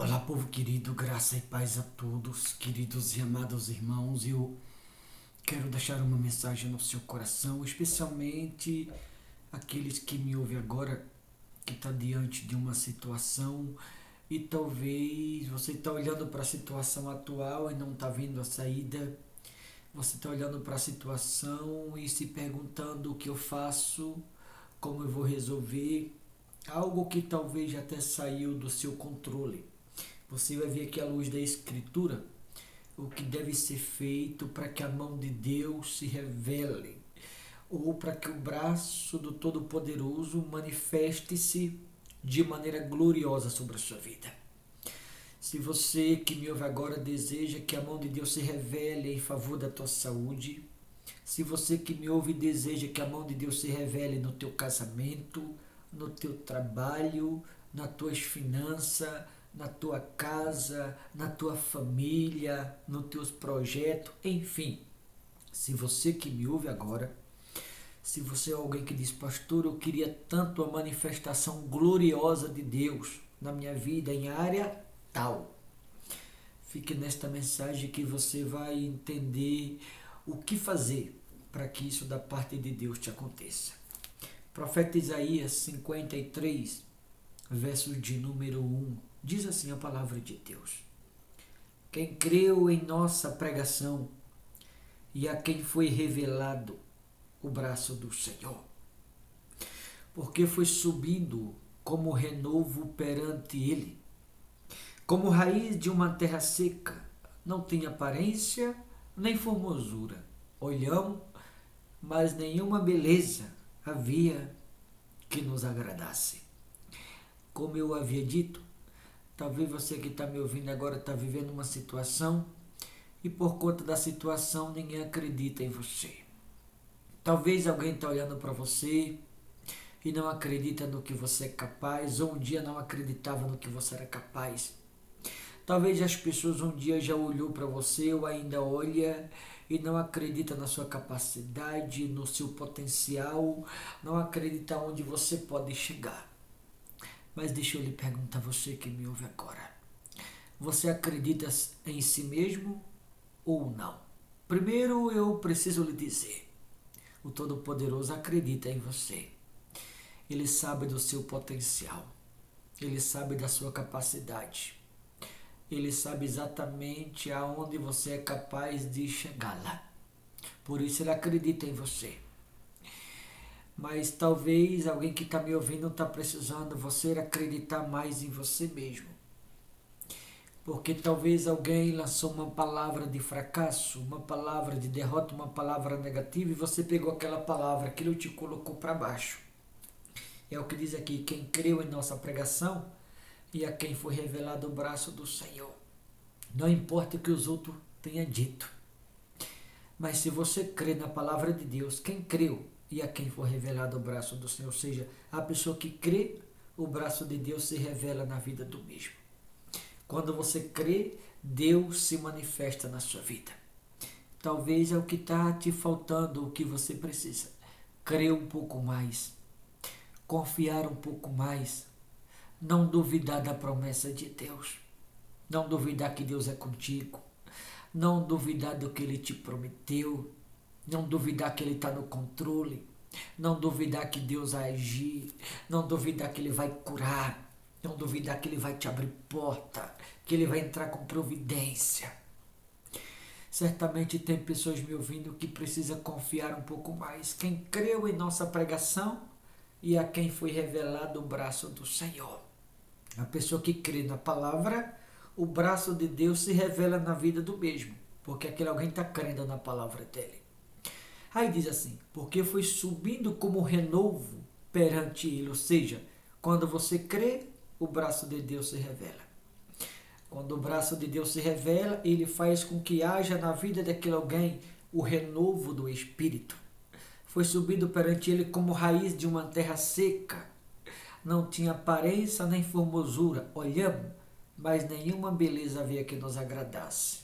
Olá, povo querido, graça e paz a todos, queridos e amados irmãos. Eu quero deixar uma mensagem no seu coração, especialmente aqueles que me ouvem agora, que está diante de uma situação e talvez você está olhando para a situação atual e não está vendo a saída. Você está olhando para a situação e se perguntando o que eu faço, como eu vou resolver, algo que talvez até saiu do seu controle. Você vai ver aqui à luz da Escritura o que deve ser feito para que a mão de Deus se revele, ou para que o braço do Todo-Poderoso manifeste-se de maneira gloriosa sobre a sua vida. Se você que me ouve agora deseja que a mão de Deus se revele em favor da tua saúde, se você que me ouve deseja que a mão de Deus se revele no teu casamento, no teu trabalho, nas tuas finanças, na tua casa, na tua família, nos teus projetos, enfim. Se você que me ouve agora, se você é alguém que diz, pastor, eu queria tanto a manifestação gloriosa de Deus na minha vida em área tal. Fique nesta mensagem que você vai entender o que fazer para que isso da parte de Deus te aconteça. Profeta Isaías 53, verso de número 1, diz assim a palavra de Deus: quem creu em nossa pregação e a quem foi revelado o braço do Senhor, porque foi subindo como renovo perante ele, como raiz de uma terra seca, não tem aparência nem formosura. Olhamos, mas nenhuma beleza havia que nos agradasse. Como eu havia dito, talvez você que está me ouvindo agora está vivendo uma situação e por conta da situação ninguém acredita em você. Talvez alguém está olhando para você e não acredita no que você é capaz, ou um dia não acreditava no que você era capaz. Talvez as pessoas um dia já olhou para você ou ainda olha e não acredita na sua capacidade, no seu potencial, não acredita onde você pode chegar. Mas deixa eu lhe perguntar, você que me ouve agora, você acredita em si mesmo ou não? Primeiro eu preciso lhe dizer, o Todo-Poderoso acredita em você. Ele sabe do seu potencial, ele sabe da sua capacidade. Ele sabe exatamente aonde você é capaz de chegar lá. Por isso ele acredita em você. Mas talvez alguém que está me ouvindo está precisando você acreditar mais em você mesmo. Porque talvez alguém lançou uma palavra de fracasso, uma palavra de derrota, uma palavra negativa e você pegou aquela palavra, aquilo te colocou para baixo. É o que diz aqui, quem creu em nossa pregação e a quem foi revelado o braço do Senhor. Não importa o que os outros tenham dito. Mas se você crê na palavra de Deus, quem creu e a quem foi revelado o braço do Senhor, ou seja, a pessoa que crê, o braço de Deus se revela na vida do mesmo. Quando você crê, Deus se manifesta na sua vida. Talvez é o que está te faltando, o que você precisa. Crer um pouco mais, confiar um pouco mais, não duvidar da promessa de Deus. Não duvidar que Deus é contigo. Não duvidar do que Ele te prometeu. Não duvidar que Ele está no controle. Não duvidar que Deus vai agir. Não duvidar que Ele vai curar. Não duvidar que Ele vai te abrir porta. Que Ele vai entrar com providência. Certamente tem pessoas me ouvindo que precisam confiar um pouco mais. Quem creu em nossa pregação e a quem foi revelado o braço do Senhor. A pessoa que crê na palavra, o braço de Deus se revela na vida do mesmo, porque aquele alguém está crendo na palavra dele. Aí diz assim, porque foi subindo como renovo perante ele, ou seja, quando você crê, o braço de Deus se revela. Quando o braço de Deus se revela, ele faz com que haja na vida daquele alguém o renovo do Espírito. Foi subido perante ele como raiz de uma terra seca, não tinha aparência nem formosura, olhamos, mas nenhuma beleza havia que nos agradasse.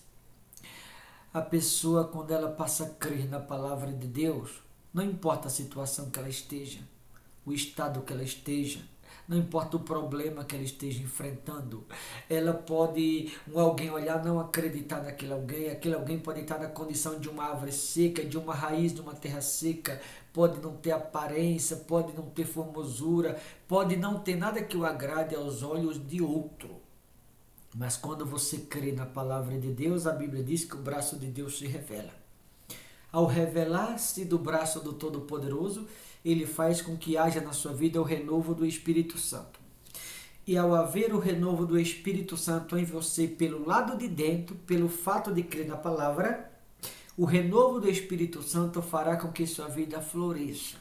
A pessoa, quando ela passa a crer na palavra de Deus, não importa a situação que ela esteja, o estado que ela esteja, não importa o problema que ela esteja enfrentando. Ela pode, alguém olhar, não acreditar aquele alguém pode estar na condição de uma árvore seca, de uma raiz de uma terra seca, pode não ter aparência, pode não ter formosura, pode não ter nada que o agrade aos olhos de outro. Mas quando você crê na palavra de Deus, a Bíblia diz que o braço de Deus se revela. Ao revelar-se do braço do Todo-Poderoso, ele faz com que haja na sua vida o renovo do Espírito Santo. E ao haver o renovo do Espírito Santo em você pelo lado de dentro, pelo fato de crer na palavra, o renovo do Espírito Santo fará com que sua vida floresça.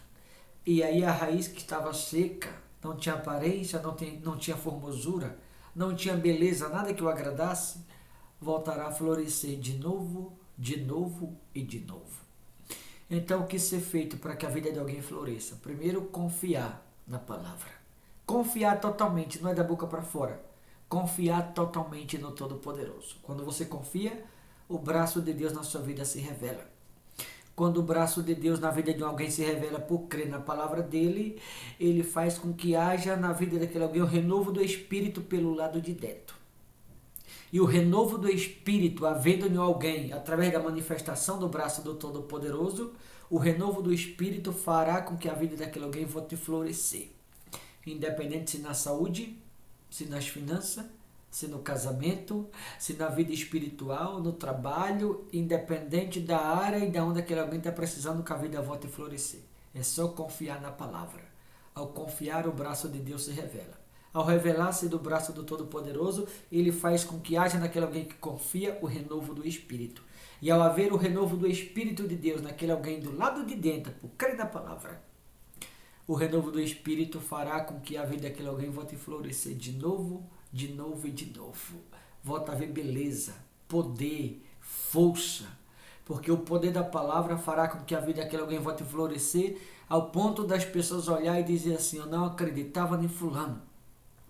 E aí a raiz que estava seca, não tinha aparência, não tinha formosura, não tinha beleza, nada que o agradasse, voltará a florescer de novo, de novo e de novo. Então, o que ser feito para que a vida de alguém floresça? Primeiro, confiar na palavra. Confiar totalmente, não é da boca para fora. Confiar totalmente no Todo-Poderoso. Quando você confia, o braço de Deus na sua vida se revela. Quando o braço de Deus na vida de alguém se revela por crer na palavra dele, ele faz com que haja na vida daquele alguém o renovo do Espírito pelo lado de dentro. E o renovo do Espírito, havendo em alguém, através da manifestação do braço do Todo-Poderoso, o renovo do Espírito fará com que a vida daquele alguém volte a florescer. Independente se na saúde, se nas finanças, se no casamento, se na vida espiritual, no trabalho, independente da área e da onde aquele alguém está precisando que a vida volte a florescer. É só confiar na palavra. Ao confiar, o braço de Deus se revela. Ao revelar-se do braço do Todo-Poderoso, ele faz com que haja naquele alguém que confia o renovo do Espírito. E ao haver o renovo do Espírito de Deus naquele alguém do lado de dentro, por crer na palavra, o renovo do Espírito fará com que a vida daquele alguém volte a florescer de novo, de novo e de novo. Volta a ver beleza, poder, força. Porque o poder da palavra fará com que a vida daquele alguém volte a florescer ao ponto das pessoas olhar e dizer assim, eu não acreditava em fulano.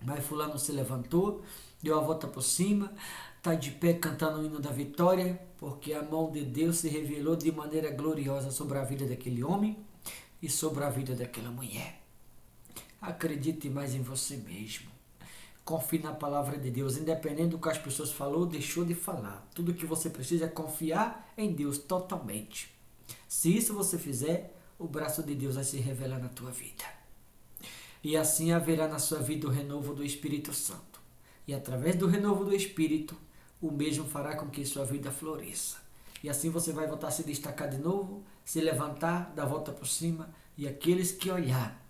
Mas fulano se levantou, deu a volta por cima, está de pé cantando o hino da vitória, porque a mão de Deus se revelou de maneira gloriosa sobre a vida daquele homem e sobre a vida daquela mulher. Acredite mais em você mesmo. Confie na palavra de Deus, independente do que as pessoas falou, deixou de falar. Tudo o que você precisa é confiar em Deus totalmente. Se isso você fizer, o braço de Deus vai se revelar na tua vida. E assim haverá na sua vida o renovo do Espírito Santo. E através do renovo do Espírito, o mesmo fará com que sua vida floresça. E assim você vai voltar a se destacar de novo, se levantar, dar a volta por cima, e aqueles que olhar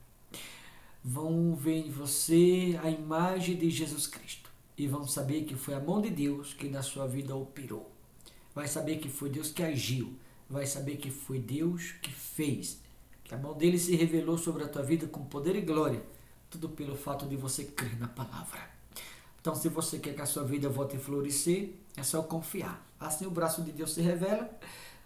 vão ver em você a imagem de Jesus Cristo. E vão saber que foi a mão de Deus que na sua vida operou. Vai saber que foi Deus que agiu. Vai saber que foi Deus que fez. Que a mão dele se revelou sobre a tua vida com poder e glória. Tudo pelo fato de você crer na palavra. Então, se você quer que a sua vida volte a florescer, é só confiar. Assim o braço de Deus se revela.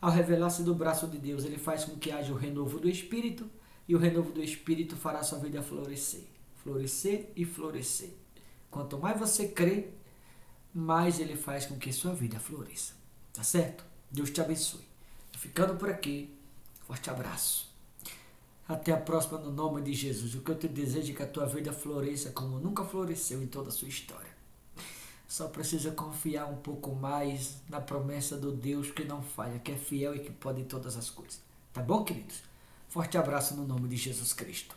Ao revelar-se do braço de Deus, ele faz com que haja o renovo do Espírito. E o renovo do Espírito fará a sua vida florescer. Florescer e florescer. Quanto mais você crê, mais ele faz com que sua vida floresça. Tá certo? Deus te abençoe. Ficando por aqui, forte abraço. Até a próxima no nome de Jesus. O que eu te desejo é que a tua vida floresça como nunca floresceu em toda a sua história. Só precisa confiar um pouco mais na promessa do Deus que não falha, que é fiel e que pode todas as coisas. Tá bom, queridos? Forte abraço no nome de Jesus Cristo.